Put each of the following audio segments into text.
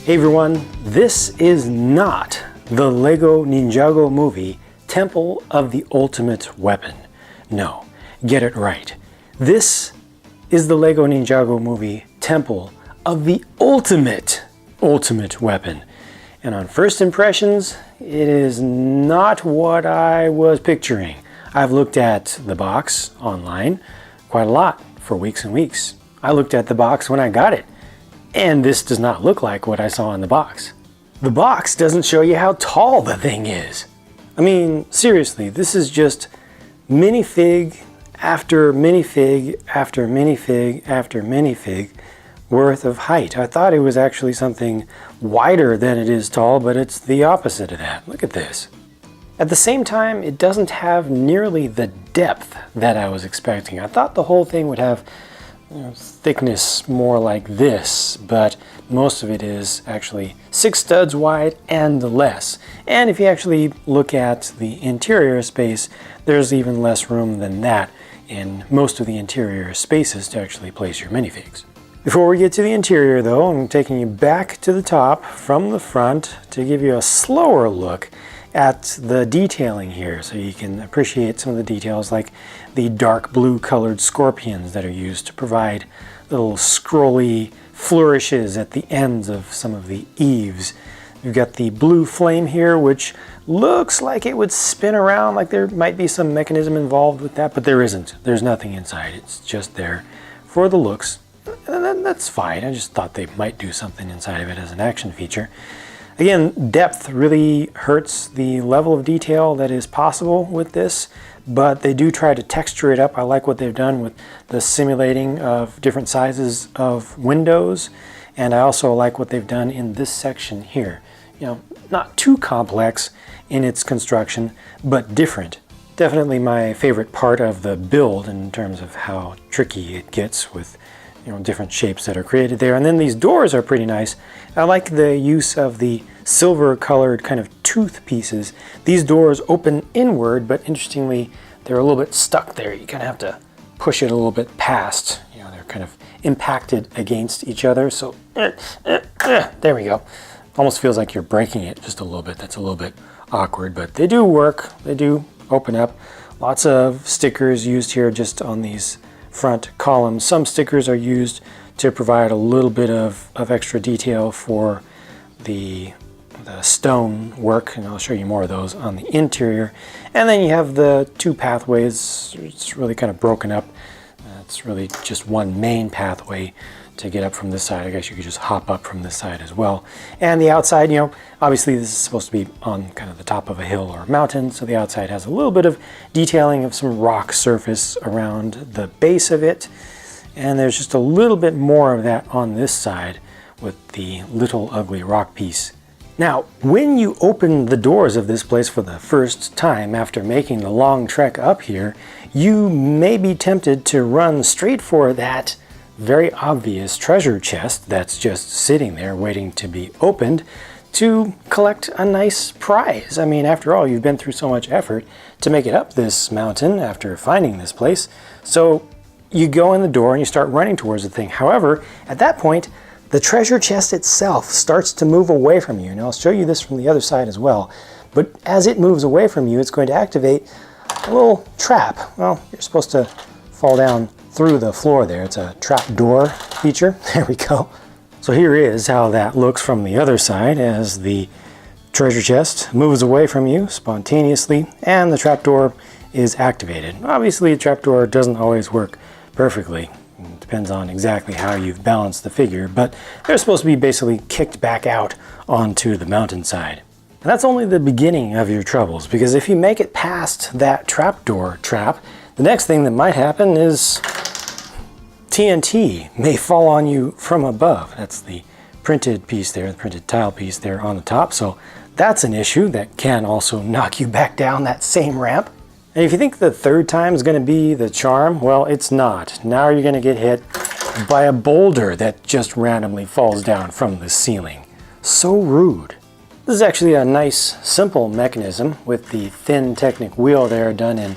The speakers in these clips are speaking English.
Hey everyone, this is not the LEGO Ninjago Movie Temple of the Ultimate Weapon. No, get it right. This is the LEGO Ninjago Movie Temple of the Ultimate Weapon. And on first impressions, it is not what I was picturing. I've looked at the box online quite a lot for weeks and weeks. I looked at the box when I got it, and this does not look like what I saw in the box. The box doesn't show you how tall the thing is. I mean, seriously, this is just minifig after minifig after minifig after minifig worth of height. I thought it was actually something wider than it is tall, but it's the opposite of that. Look at this. At the same time, it doesn't have nearly the depth that I was expecting. I thought the whole thing would have thickness more like this, but most of it is actually 6 studs wide and less. And if you actually look at the interior space, there's even less room than that in most of the interior spaces to actually place your minifigs. Before we get to the interior though, I'm taking you back to the top from the front to give you a slower look at the detailing here so you can appreciate some of the details, like the dark blue colored scorpions that are used to provide little scrolly flourishes at the ends of some of the eaves. You've got the blue flame here, which looks like it would spin around, like there might be some mechanism involved with that, but there isn't. There's nothing inside. It's just there for the looks. And that's fine. I just thought they might do something inside of it as an action feature. Again, depth really hurts the level of detail that is possible with this, but they do try to texture it up. I like what they've done with the simulating of different sizes of windows, and I also like what they've done in this section here. Not too complex in its construction, but different. Definitely my favorite part of the build in terms of how tricky it gets with different shapes that are created there. And then these doors are pretty nice. I like the use of the silver colored kind of tooth pieces. These doors open inward, but interestingly, they're a little bit stuck there. You kind of have to push it a little bit past. They're kind of impacted against each other. So there we go. Almost feels like you're breaking it just a little bit. That's a little bit awkward, but they do work. They do open up. Lots of stickers used here just on these front columns. Some stickers are used to provide a little bit of extra detail for the stone work, and I'll show you more of those on the interior. And then you have the 2 pathways. It's really kind of broken up. It's really just one main pathway to get up from this side. I guess you could just hop up from this side as well. And the outside, obviously this is supposed to be on kind of the top of a hill or a mountain, so the outside has a little bit of detailing of some rock surface around the base of it. And there's just a little bit more of that on this side with the little ugly rock piece. Now, when you open the doors of this place for the first time after making the long trek up here, you may be tempted to run straight for that very obvious treasure chest that's just sitting there waiting to be opened to collect a nice prize. I mean, after all, you've been through so much effort to make it up this mountain after finding this place. So you go in the door and you start running towards the thing. However, at that point, the treasure chest itself starts to move away from you. And I'll show you this from the other side as well. But as it moves away from you, it's going to activate a little trap. Well, you're supposed to fall down through the floor there. It's a trap door feature. There we go. So here is how that looks from the other side as the treasure chest moves away from you spontaneously and the trapdoor is activated. Obviously, a trapdoor doesn't always work perfectly. It depends on exactly how you've balanced the figure, but they're supposed to be basically kicked back out onto the mountainside. And that's only the beginning of your troubles, because if you make it past that trapdoor trap, the next thing that might happen is TNT may fall on you from above. That's the printed piece there, the printed tile piece there on the top. So that's an issue that can also knock you back down that same ramp. And if you think the third time is going to be the charm, well, it's not. Now you're going to get hit by a boulder that just randomly falls down from the ceiling. So rude. This is actually a nice, simple mechanism with the thin Technic wheel there done in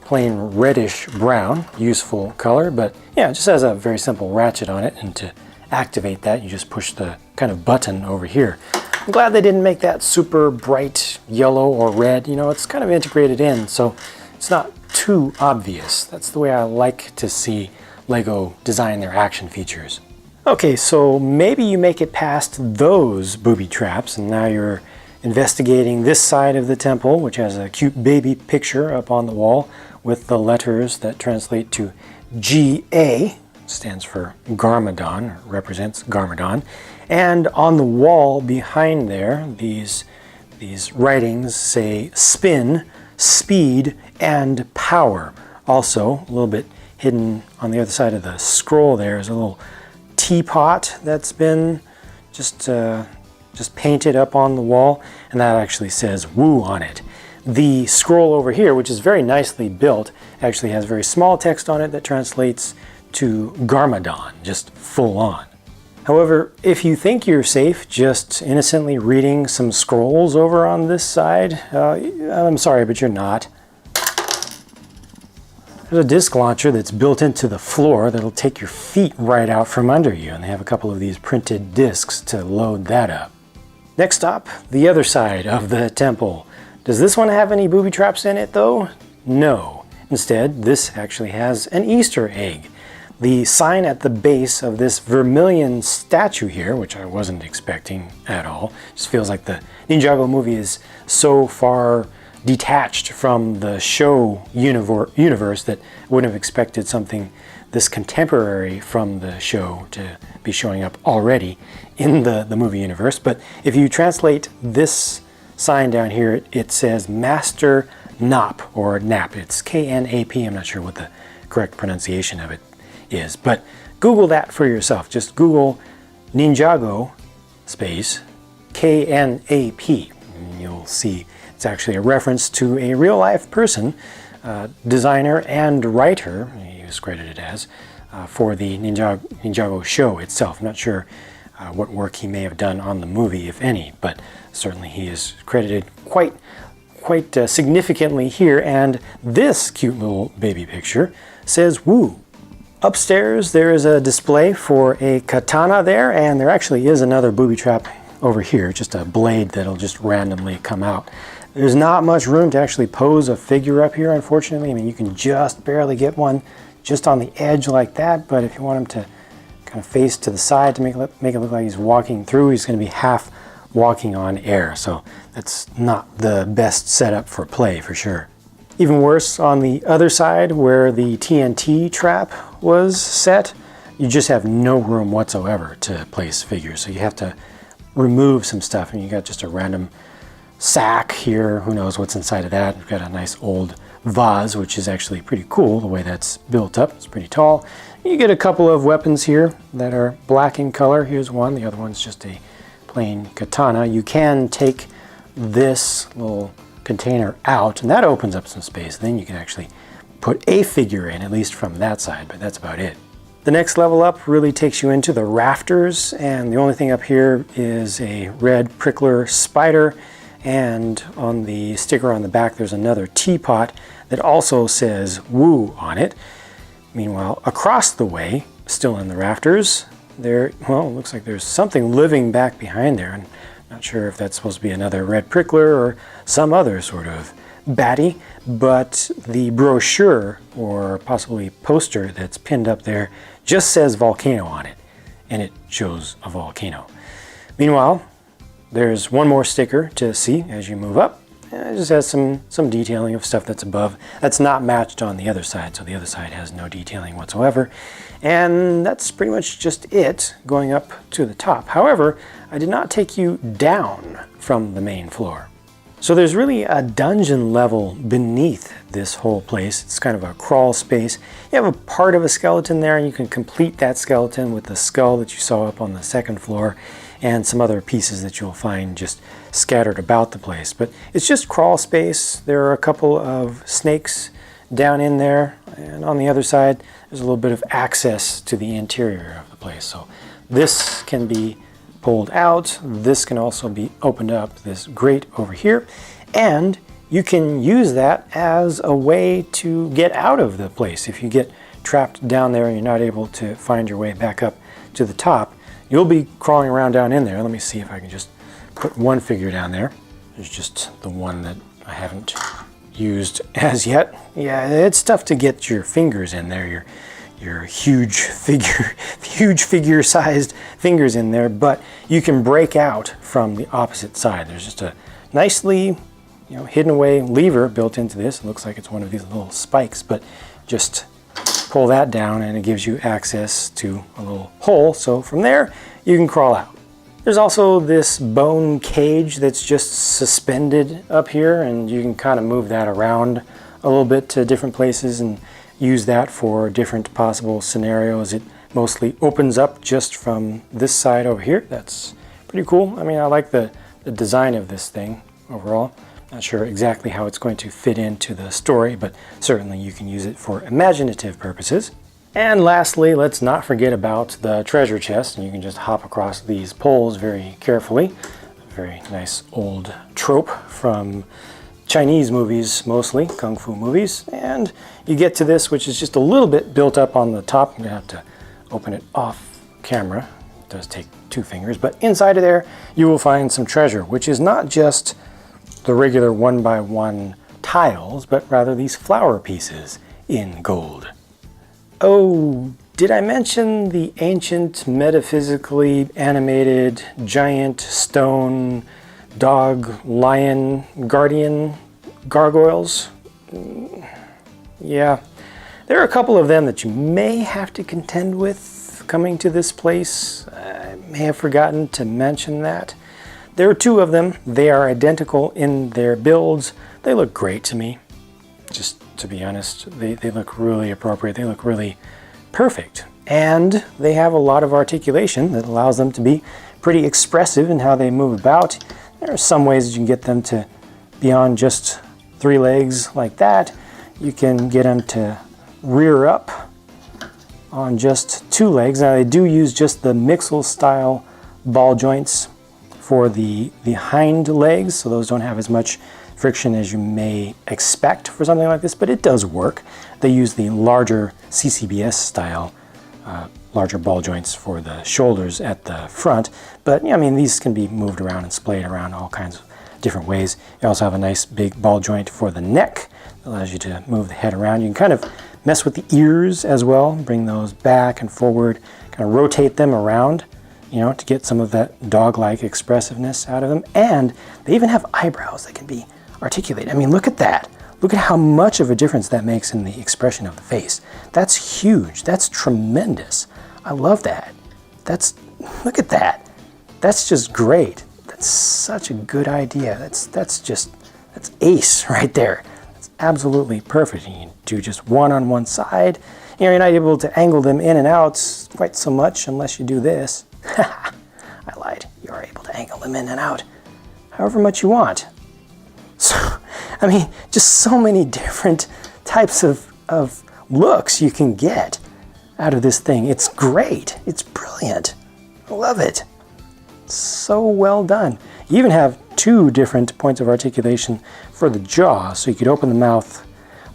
plain reddish brown, useful color, but yeah, it just has a very simple ratchet on it, and to activate that you just push the kind of button over here. I'm glad they didn't make that super bright yellow or red. You know, it's kind of integrated in, so it's not too obvious. That's the way I like to see LEGO design their action features. Okay, so maybe you make it past those booby traps, and now you're investigating this side of the temple, which has a cute baby picture up on the wall with the letters that translate to GA, stands for Garmadon, or represents Garmadon. And on the wall behind there, these writings say spin, speed, and power. Also, a little bit hidden on the other side of the scroll there is a little teapot that's been just painted up on the wall, and that actually says woo on it. The scroll over here, which is very nicely built, actually has very small text on it that translates to Garmadon, just full on. However, if you think you're safe just innocently reading some scrolls over on this side, I'm sorry, but you're not. There's a disc launcher that's built into the floor that'll take your feet right out from under you, and they have a couple of these printed discs to load that up. Next up, the other side of the temple. Does this one have any booby traps in it though? No. Instead, this actually has an Easter egg. The sign at the base of this vermilion statue here, which I wasn't expecting at all, just feels like the Ninjago movie is so far detached from the show universe that I wouldn't have expected something this contemporary from the show to be showing up already in the movie universe. But if you translate this sign down here, it says Master Nap, or Nap. It's K-N-A-P. I'm not sure what the correct pronunciation of it is, but Google that for yourself. Just Google Ninjago space K-N-A-P, and you'll see it's actually a reference to a real-life person, designer and writer, he was credited as, for the Ninjago show itself. I'm not sure what work he may have done on the movie, if any, but certainly he is credited quite significantly here. And this cute little baby picture says woo. Upstairs there is a display for a katana there, and there actually is another booby trap over here, just a blade that'll just randomly come out. There's not much room to actually pose a figure up here, unfortunately. I mean, you can just barely get one just on the edge like that, but if you want him to kind of face to the side to make it look like he's walking through, he's going to be half walking on air, so that's not the best setup for play for sure. Even worse, on the other side where the TNT trap was set, you just have no room whatsoever to place figures, so you have to remove some stuff, and you got just a random sack here. Who knows what's inside of that. We've got a nice old vase, which is actually pretty cool the way that's built up. It's pretty tall. You get a couple of weapons here that are black in color. Here's one. The other one's just a plain katana. You can take this little container out, and that opens up some space. Then you can actually put a figure in, at least from that side, but that's about it. The next level up really takes you into the rafters, and the only thing up here is a red prickler spider, and on the sticker on the back there's another teapot that also says woo on it. Meanwhile, across the way, still in the rafters, it looks like there's something living back behind there, and I'm not sure if that's supposed to be another red prickler or some other sort of baddie, but the brochure or possibly poster that's pinned up there just says volcano on it, and it shows a volcano. Meanwhile, there's one more sticker to see as you move up. It just has some detailing of stuff that's above. That's not matched on the other side, so the other side has no detailing whatsoever. And that's pretty much just it going up to the top. However, I did not take you down from the main floor. So there's really a dungeon level beneath this whole place. It's kind of a crawl space. You have a part of a skeleton there, and you can complete that skeleton with the skull that you saw up on the second floor and some other pieces that you'll find just scattered about the place. But it's just crawl space. There are a couple of snakes down in there, and on the other side there's a little bit of access to the interior of the place. So this can be pulled out. This can also be opened up, this grate over here, and you can use that as a way to get out of the place. If you get trapped down there and you're not able to find your way back up to the top, you'll be crawling around down in there. Let me see if I can just put one figure down there. There's just the one that I haven't used as yet. Yeah, it's tough to get your fingers in there, your huge figure sized fingers in there, but you can break out from the opposite side. There's just a nicely hidden away lever built into this. It looks like it's one of these little spikes, but just pull that down and it gives you access to a little hole. So from there you can crawl out. There's also this bone cage that's just suspended up here, and you can kind of move that around a little bit to different places and use that for different possible scenarios. It mostly opens up just from this side over here. That's pretty cool. I mean, I like the design of this thing overall. Not sure exactly how it's going to fit into the story, but certainly you can use it for imaginative purposes. And lastly, let's not forget about the treasure chest, and you can just hop across these poles very carefully. A very nice old trope from Chinese movies, mostly kung fu movies. And you get to this, which is just a little bit built up on the top. I'm gonna have to open it off camera. It does take 2 fingers, but inside of there you will find some treasure, which is not just the regular 1x1 tiles, but rather these flower pieces in gold. Oh, did I mention the ancient, metaphysically animated, giant stone dog, lion, guardian gargoyles? Yeah, there are a couple of them that you may have to contend with coming to this place. I may have forgotten to mention that. There are 2 of them. They are identical in their builds. They look great to me. Just to be honest, they look really appropriate. They look really perfect. And they have a lot of articulation that allows them to be pretty expressive in how they move about. There are some ways that you can get them to be on just 3 legs like that. You can get them to rear up on just 2 legs. Now they do use just the Mixel style ball joints for the hind legs, so those don't have as much friction as you may expect for something like this, but it does work. They use the larger CCBS style, larger ball joints for the shoulders at the front, but I mean, these can be moved around and splayed around all kinds of different ways. You also have a nice big ball joint for the neck that allows you to move the head around. You can kind of mess with the ears as well, bring those back and forward, kind of rotate them around, to get some of that dog-like expressiveness out of them. And they even have eyebrows that can be articulated. I mean, look at that. Look at how much of a difference that makes in the expression of the face. That's huge. That's tremendous. I love that. Look at that. That's just great. That's such a good idea. That's ace right there. That's absolutely perfect. You can do just one on one side. You're not able to angle them in and out quite so much unless you do this. I lied. You are able to angle them in and out however much you want. So, I mean, just so many different types of looks you can get out of this thing. It's great. It's brilliant. I love it. So well done. You even have 2 different points of articulation for the jaw, so you could open the mouth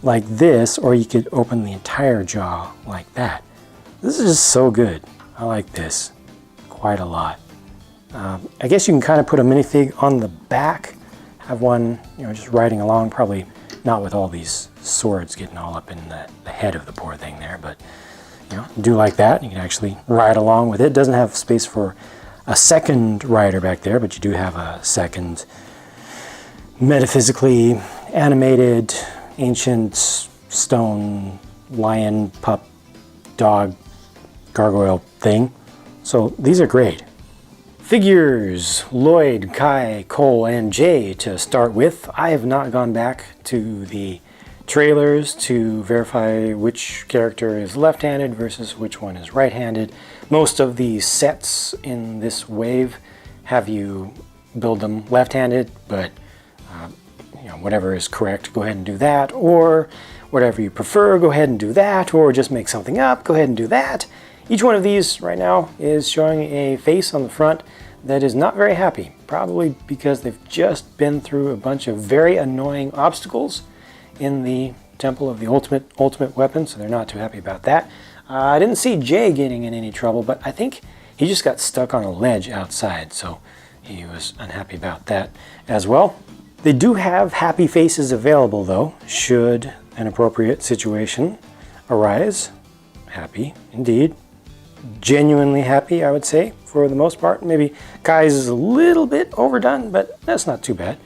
like this, or you could open the entire jaw like that. This is just so good. I like this quite a lot. I guess you can kind of put a minifig on the back, have one, just riding along, probably not with all these swords getting all up in the head of the poor thing there, but do like that. You can actually ride along with it. It doesn't have space for a second rider back there, but you do have a second metaphysically animated ancient stone lion pup dog gargoyle thing. So these are great. Figures, Lloyd, Kai, Cole, and Jay to start with. I have not gone back to the trailers to verify which character is left-handed versus which one is right-handed. Most of the sets in this wave have you build them left-handed, but whatever is correct, go ahead and do that, or whatever you prefer, go ahead and do that, or just make something up, go ahead and do that. Each one of these right now is showing a face on the front that is not very happy, probably because they've just been through a bunch of very annoying obstacles in the Temple of the Ultimate Weapon, so they're not too happy about that. I didn't see Jay getting in any trouble, but I think He just got stuck on a ledge outside, so he was unhappy about that as well. They do have happy faces available though, should an appropriate situation arise. Happy indeed. Genuinely happy, I would say, for the most part. Maybe Kai's is a little bit overdone, but that's not too bad.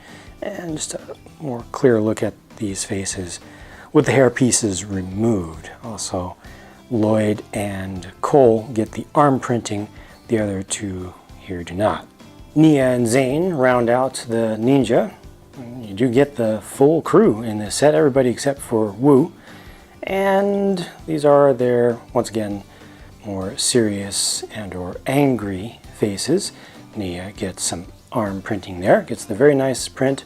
And just a more clear look at these faces with the hair pieces removed. Also, Lloyd and Cole get the arm printing, the other two here do not. Nia and Zane round out the ninja. You do get the full crew in this set, everybody except for Wu. And these are their, once again, more serious and or angry faces. Nia gets some arm printing there, gets the very nice print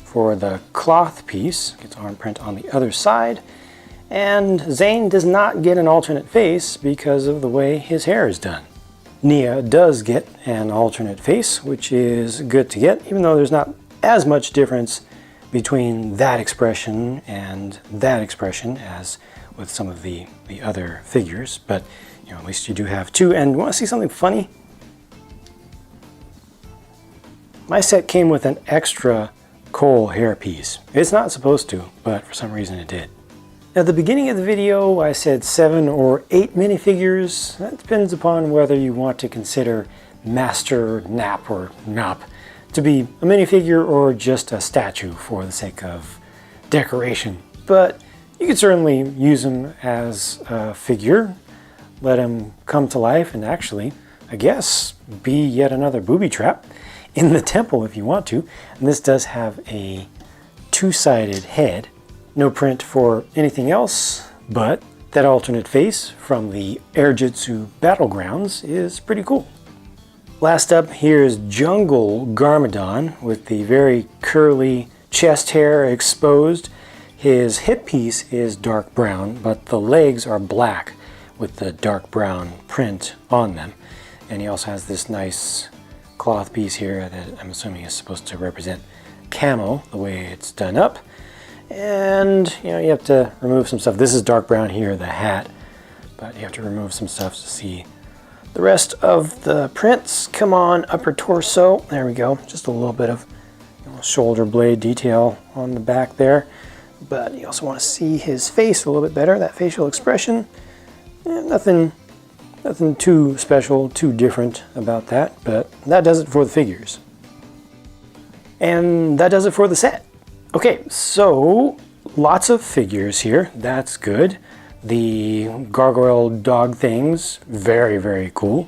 for the cloth piece, gets arm print on the other side. And Zane does not get an alternate face because of the way his hair is done. Nia does get an alternate face, which is good to get, even though there's not as much difference between that expression and that expression as with some of the other figures. But you know, at least you do have two. And want to see something funny? My set came with an extra Cole hairpiece. It's not supposed to, but for some reason it did. At the beginning of the video, I said 7 or 8 minifigures. That depends upon whether you want to consider Master Nap or Nop to be a minifigure or just a statue for the sake of decoration. But you could certainly use him as a figure, let him come to life, and actually, I guess, be yet another booby trap in the temple if you want to. And this does have a two-sided head. No print for anything else, but that alternate face from the Airjitsu Battlegrounds is pretty cool. Last up, here's Jungle Garmadon with the very curly chest hair exposed. His hip piece is dark brown, but the legs are black with the dark brown print on them. And he also has this nice cloth piece here that I'm assuming is supposed to represent camo, the way it's done up. And you know, you have to remove some stuff. This is dark brown here, the hat, but you have to remove some stuff to see the rest of the prints. Come on, upper torso. There we go. Just a little bit of shoulder blade detail on the back there. But you also want to see his face a little bit better, that facial expression. Nothing too special, too different about that, but that does it for the figures. And that does it for the set. Okay, so lots of figures here. That's good. The gargoyle dog things, very, very cool.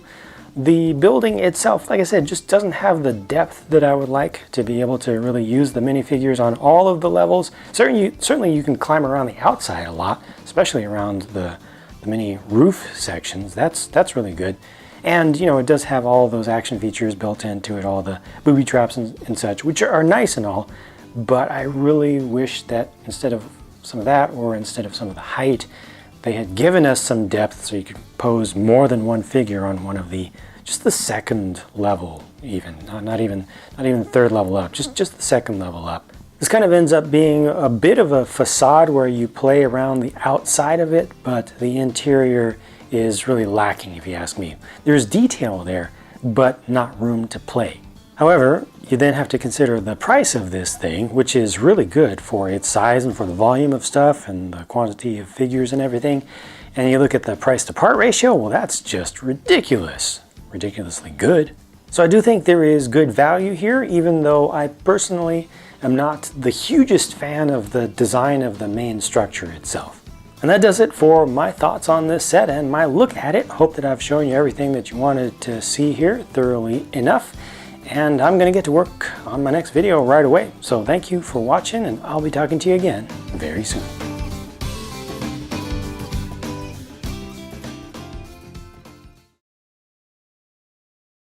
The building itself, like I said, just doesn't have the depth that I would like to be able to really use the minifigures on all of the levels. Certainly you can climb around the outside a lot, especially around the mini roof sections. That's really good. And you know, it does have all of those action features built into it, all the booby traps and such, which are nice and all. But I really wish that instead of some of that, or instead of some of the height, they had given us some depth so you could pose more than one figure on one of just the second level even. Not even third level up, just the second level up. This kind of ends up being a bit of a facade where you play around the outside of it, but the interior is really lacking if you ask me. There's detail there, but not room to play. However, you then have to consider the price of this thing, which is really good for its size and for the volume of stuff and the quantity of figures and everything. And you look at the price to part ratio, well, that's just ridiculous. Ridiculously good. So I do think there is good value here, even though I personally am not the hugest fan of the design of the main structure itself. And that does it for my thoughts on this set and my look at it. Hope that I've shown you everything that you wanted to see here thoroughly enough. And I'm going to get to work on my next video right away. So thank you for watching, and I'll be talking to you again very soon.